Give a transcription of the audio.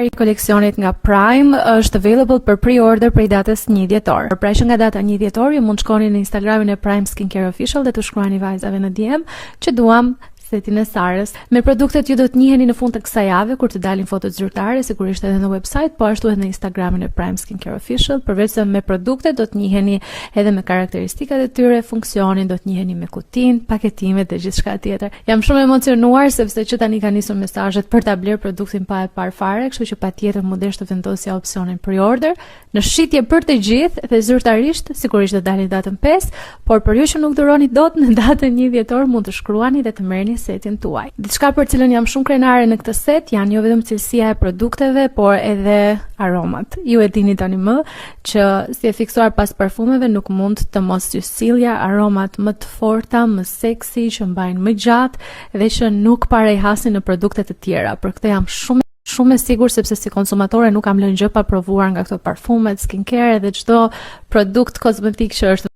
Koleksionit nga Prime është available për pre-order prej datës 1 dhjetor. Pra që nga data 1 dhjetor ju mund të shkoni në Instagramin e Prime Skincare Official dhe të shkruani vajzave në DM që duam setin e Sarës. Me produktet ju do të njiheni në fund të kësaj jave kur të dalin fotot zyrtare, sigurisht edhe në website, po ashtu edhe në Instagramin e Prime Skincare Official. Përveç se me produktet do të njiheni edhe me karakteristikat e tyre, funksionin, do të njiheni me kutinë, paketimet dhe gjithçka tjetër. Jam shumë emocionuar sepse që tani kanë nisur mesazhet për ta bler produktin pa e parë fare, kështu që patjetër mundesh të vendosja opsionin pre-order. Në shitje për të gjithë dhe zyrtarisht, sigurisht do dalin datën 5, por për ju që nuk duroni dot në datën 1 dhjetor mund të shkruani dhe të merrni setin tuaj. Diçka për cilën jam shumë krenare në këtë set janë jo vetëm cilësia e produkteve, por edhe aromat. Ju e dini tani më që si e fiksuar pas parfumeve nuk mund të mos ju sillja aromat më të forta, më seksi, që mbajnë më gjatë dhe që nuk parejhasin në produkte të tjera. Për këtë jam shumë e sigurt sepse si konsumatore nuk kam lënë gjë pa provuar nga këto parfumet, skincare dhe çdo produkt kozmetik që është